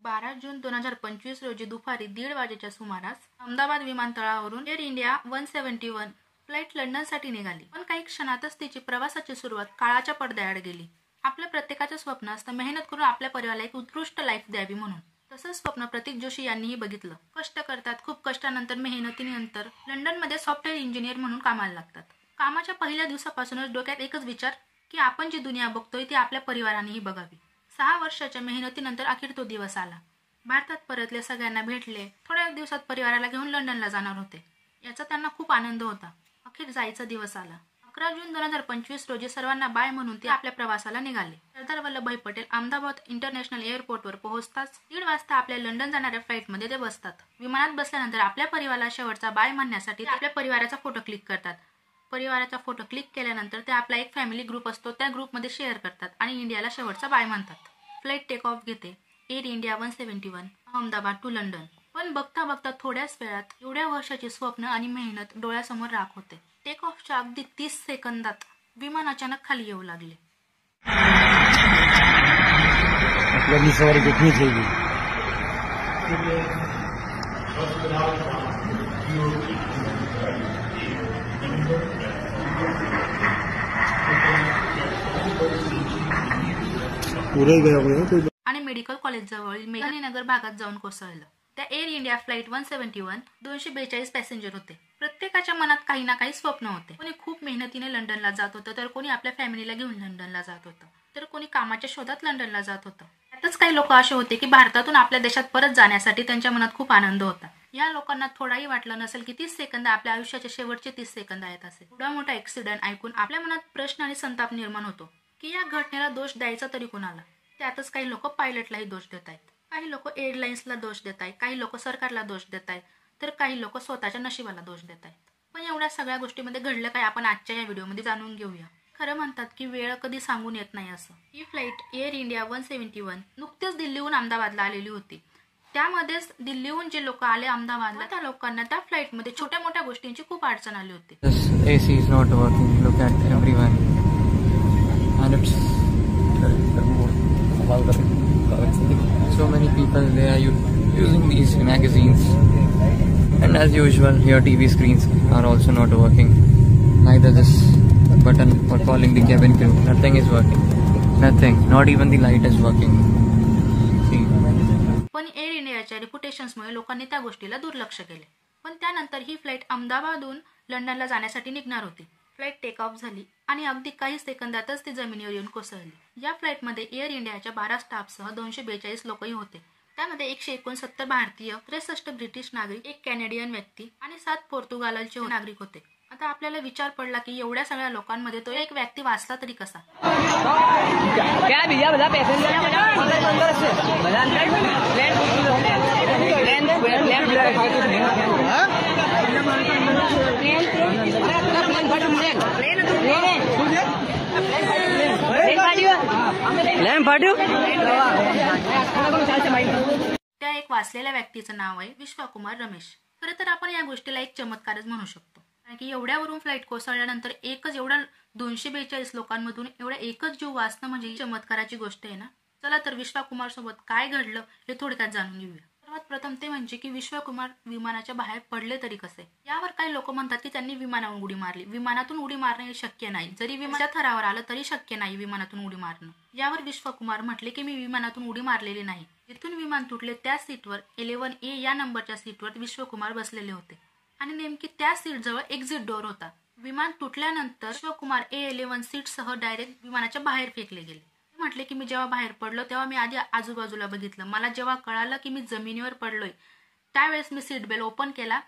12 जून 2025 रोजी दुपारी 1:30 वाजेच्या सुमारास अहमदाबाद विमानतळावरून एअर इंडिया 171 फ्लाईट लंडनसाठी निघाली. पण काही क्षणातच तिची प्रवासाची सुरुवात काळाच्या पडद्याआड गेली. आपल्या प्रत्येकाचं स्वप्न असतं मेहनत करून आपल्या परिवाराला एक उत्कृष्ट लाईफ द्यावी म्हणून. तसंच स्वप्न प्रतीक जोशी यांनीही बघितलं. कष्ट करतात, खूप कष्टानंतर मेहनतीनंतर लंडनमध्ये सॉफ्टवेअर इंजिनियर म्हणून कामाला लागतात. कामाच्या पहिल्या दिवसापासूनच डोक्यात एकच विचार की आपण जी दुनिया बघतोय ती आपल्या परिवारानेही बघावी. 6 वर्षाच्या मेहनतीनंतर अखेर तो दिवस आला. भारतात परतले, सगळ्यांना भेटले. थोड्या दिवसात परिवाराला घेऊन लंडनला जाणार होते. याचा त्यांना खूप आनंद होता. अखेर जायचा दिवस आला. 11 जून 2025 रोजी सर्वांना बाय म्हणून ते आपल्या प्रवासाला निघाले. सरदार वल्लभभाई पटेल अहमदाबाद इंटरनॅशनल एअरपोर्टवर पोहोचताच 1:30 वाजता आपल्या लंडन जाणाऱ्या फ्लाईटमध्ये ते बसतात. विमानात बसल्यानंतर आपल्या परिवाराला शेवटचा बाय म्हणण्यासाठी आपल्या परिवाराचा फोटो क्लिक करतात. परिवाराचा फोटो क्लिक केल्यानंतर ते आपला एक फॅमिली ग्रुप असतो त्या ग्रुपमध्ये शेअर करतात आणि इंडियाला शेवटचा बाय म्हणतात. फ्लाईट टेक ऑफ घेते. Air India 171 Ahmedabad to London. पण बघता बघता थोड्याच वेळात एवढ्या वर्षाची स्वप्न आणि मेहनत डोळ्यासमोर राख होते. टेक ऑफच्या अगदी 30 सेकंदात विमान अचानक खाली येऊ लागले. आणि मेडिकल कॉलेज जवळील मेघानीनगर भागात जाऊन कोसळलं. त्या एअर इंडिया फ्लाईट 171 242 पॅसेंजर होते. प्रत्येकाच्या मनात काही ना काही स्वप्न होते. कोणी खूप मेहनतीने लंडनला जात होतं, तर कोणी आपल्या फॅमिलीला घेऊन लंडनला जात होतं, तर कोणी कामाच्या शोधात लंडनला जात होतं. त्यातच काही लोक असे होते की भारतातून आपल्या देशात परत जाण्यासाठी त्यांच्या मनात खूप आनंद होता. या लोकांना थोडाही वाटलं नसेल की 30 सेकंद आपल्या आयुष्याचे शेवटचे 30 सेकंद आहेत असे. एवढा मोठा ऍक्सिडेंट ऐकून आपल्या मनात प्रश्न आणि संताप निर्माण होतो की या घटनेला दोष द्यायचा तरी कोणाला. त्यातच काही लोक पायलटलाही दोष देत आहेत, काही लोक एअरलाईन्सला दोष देत आहेत, काही लोक सरकारला दोष देत आहेत, तर काही लोक स्वतःच्या नशिबाला दोष देत आहेत. पण एवढ्या सगळ्या गोष्टीमध्ये घडलं काय आपण आजच्या या व्हिडिओमध्ये जाणून घेऊया. खरं म्हणतात की वेळ कधी सांगून येत नाही असं. ही फ्लाईट एअर इंडिया 171 नुकतेच दिल्लीहून अहमदाबादला आलेली होती. त्यामध्येच दिल्लीहून जे लोक आले अहमदाबादला त्या लोकांना त्या फ्लाईटमध्ये छोट्या मोठ्या गोष्टींची खूप अडचण आली होती. AC is not working. Look at everyone. And it's so many people they are using these magazines. And as usual, here TV screens are also not working. Neither this button for calling the cabin crew. Nothing is working. Nothing. Not even the light is working. See. पण air इंडियाच्या रेप्युटेशन्समुळे लोकांनी त्या गोष्टीला दुर्लक्ष केले. पण त्यानंतर ही flight अहमदाबादहून लंडनला जाण्यासाठी निघणार होती. फ्लाईट टेक ऑफ झाली आणि अगदी काही सेकंदातच ती जमिनीवर येऊन कोसळली. या फ्लाईटमध्ये एअर इंडियाच्या 12 स्टाफसह 242 लोकही होते. त्यामध्ये 169 भारतीय, 63 ब्रिटिश नागरिक, 1 कॅनेडियन व्यक्ती आणि 7 पोर्तुगालचे नागरिक होते. आता आपल्याला विचार पडला की एवढ्या सगळ्या लोकांमध्ये तो एक व्यक्ती वाचला तरी कसा. त्या एक वाचलेल्या व्यक्तीचं नाव आहे विश्वकुमार रमेश. खरं तर आपण या गोष्टीला एक चमत्कारच म्हणू शकतो. कारण की एवढ्यावरून फ्लाईट कोसळल्यानंतर एकच एवढ्या 242 लोकांमधून एवढा एकच जीव वाचणं म्हणजे चमत्काराची गोष्ट आहे ना. चला तर विश्वकुमार सोबत काय घडलं हे थोडक्यात जाणून घेऊया. सर्वात प्रथम ते म्हणजे की विश्वकुमार विमानाच्या बाहेर पडले तरी कसे. यावर काही लोक म्हणतात की त्यांनी विमानावरून उडी मारली. विमानातून उडी मारणे शक्य नाही. जरी विमानाच्या थरावर आलं तरी शक्य नाही विमानातून उडी मारणं. यावर विश्वकुमार म्हटले की मी विमानातून उडी मारलेली नाही. जिथून विमान तुटले त्या सीटवर 11A या नंबरच्या सीटवर विश्वकुमार बसलेले होते आणि नेमकी त्या सीट जवळ एक्झिट डोअर होता. विमान तुटल्यानंतर विश्वकुमार A11 सीटसह डायरेक्ट विमानाच्या बाहेर फेकले गेले. म्हटले की मी जेव्हा बाहेर पडलो तेव्हा मी आधी आजूबाजूला बघितलं. मला जेव्हा कळालं की मी जमिनीवर पडलोय त्यावेळेस मी सीट बेल्ट ओपन केला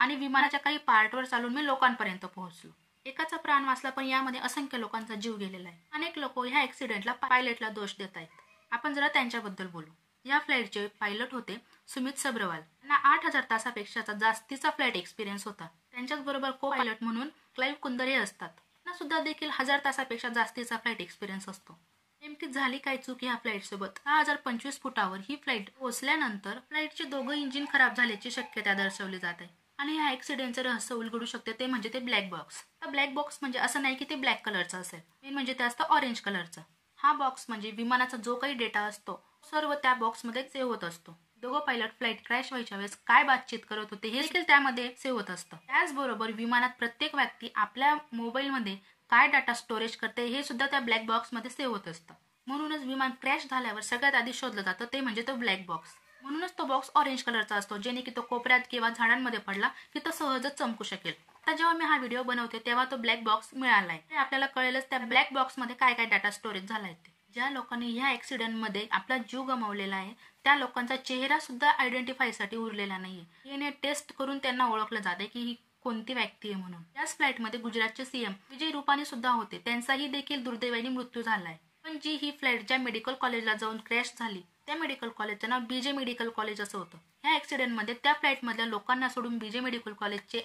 आणि विमानाच्या काही पार्टवर चालून मी लोकांपर्यंत पोहोचलो. एकाचा प्राण वाचला पण यामध्ये असंख्य लोकांचा जीव गेलेला आहे. अनेक लोक ह्या ऍक्सिडेंटला पायलटला दोष देत आहेत. आपण जरा त्यांच्याबद्दल बोलू. या फ्लाईटचे पायलट होते सुमित सब्रवाल. त्यांना 8000 तासापेक्षा जास्तीचा फ्लाईट एक्सपिरियन्स होता. त्यांच्याच बरोबर को पायलट म्हणून क्लाइव्ह कुंदर हे असतात. त्यांना सुद्धा देखील 1000 तासापेक्षा जास्तीचा फ्लाईट एक्सपिरियन्स असतो. नेमकी झाली काय चूक ह्या फ्लाईट सोबत. 6025 फुटावर ही फ्लाईट पोहोचल्यानंतर फ्लाईटचे दोघं इंजिन खराब झाल्याची शक्यता दर्शवली जात आहे. आणि ह्या ऍक्सिडेंटचं रहस्य उलगडू शकते ते म्हणजे ते ब्लॅक बॉक्स. ब्लॅक बॉक्स म्हणजे असं नाही की ते ब्लॅक कलरचं असेल. मेन म्हणजे ते असतं ऑरेंज कलरचं. हा बॉक्स म्हणजे विमानाचा जो काही डेटा असतो सर्व त्या बॉक्समध्ये सेव्ह होत असतो. दोघं पायलट फ्लाईट क्रॅश व्हायच्या वेळेस काय बातचीत करत होते हे देखील त्यामध्ये सेव्ह होत असतं. त्याचबरोबर विमानात प्रत्येक व्यक्ती आपल्या मोबाईलमध्ये काय डाटा स्टोरेज करते हे सुद्धा त्या ब्लॅक बॉक्समध्ये सेव्ह होत असतं. म्हणूनच विमान क्रॅश झाल्यावर सगळ्यात आधी शोधलं जातं ते म्हणजे तो ब्लॅक बॉक्स. म्हणूनच तो बॉक्स ऑरेंज कलरचा असतो, जेणे की तो कोपऱ्यात किंवा झाडांमध्ये पडला की तो सहजच चमकू शकेल. आता जेव्हा मी हा व्हिडिओ बनवते तेव्हा तो ब्लॅक बॉक्स मिळालाय. ते आपल्याला कळेलच त्या ब्लॅक बॉक्समध्ये काय काय डाटा स्टोरेज झालाय ते. ज्या लोकांनी ह्या ऍक्सिडेंटमध्ये आपला जीव गमावलेला आहे त्या लोकांचा चेहरा सुद्धा आयडेंटिफायसाठी उरलेला नाहीये. याने टेस्ट करून त्यांना ओळखलं जाते की ही कोणती व्यक्ती आहे म्हणून. याच फ्लाईटमध्ये गुजरातचे सीएम विजय रुपानी सुद्धा होते. त्यांचाही देखील दुर्दैवाने मृत्यू झालाय. पण जी ही फ्लाईट ज्या मेडिकल कॉलेजला जाऊन क्रॅश झाली त्या मेडिकल कॉलेजचं नाव बीजे मेडिकल कॉलेज असं होतं. ह्या ऍक्सिडेंटमध्ये त्या फ्लाईटमधल्या लोकांना सोडून बीजे मेडिकल कॉलेजचे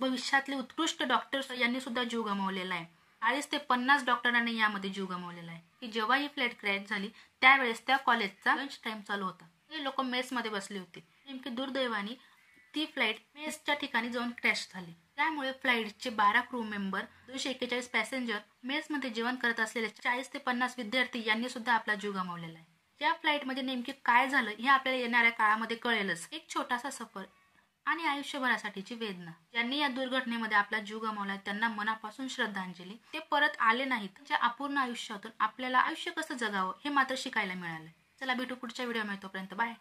भविष्यातले उत्कृष्ट डॉक्टर्स यांनी सुद्धा जीव गमावलेला आहे. 40 ते 50 डॉक्टरांनी यामध्ये जीव गमावलेला आहे. की जेव्हा ही फ्लाईट क्रॅश झाली त्यावेळेस त्या कॉलेजचा लंच टाइम चालू होता. हे लोक मेसमध्ये बसले होते. नेमकी दुर्दैवाने ती फ्लाईट मेसच्या ठिकाणी जाऊन क्रॅश झाली. त्यामुळे फ्लाईटचे 12 क्रू मेंबर, 241 पॅसेंजर, मेसमध्ये जेवण करत असलेले 40 ते 50 विद्यार्थी यांनी सुद्धा आपला जीव गमावलेला आहे. त्या फ्लाईटमध्ये नेमकी काय झालं हे आपल्याला येणाऱ्या काळामध्ये कळेलच. एक छोटासा सफर आणि आयुष्यभरासाठीची वेदना. ज्यांनी या दुर्घटनेमध्ये आपला जीव गमावला त्यांना मनापासून श्रद्धांजली. ते परत आले नाहीत. त्यांच्या अपूर्ण आयुष्यातून आपल्याला आयुष्य कसं जगावं हे मात्र शिकायला मिळालं. चला भेटू पुढच्या व्हिडिओमध्ये. तोपर्यंत बाय.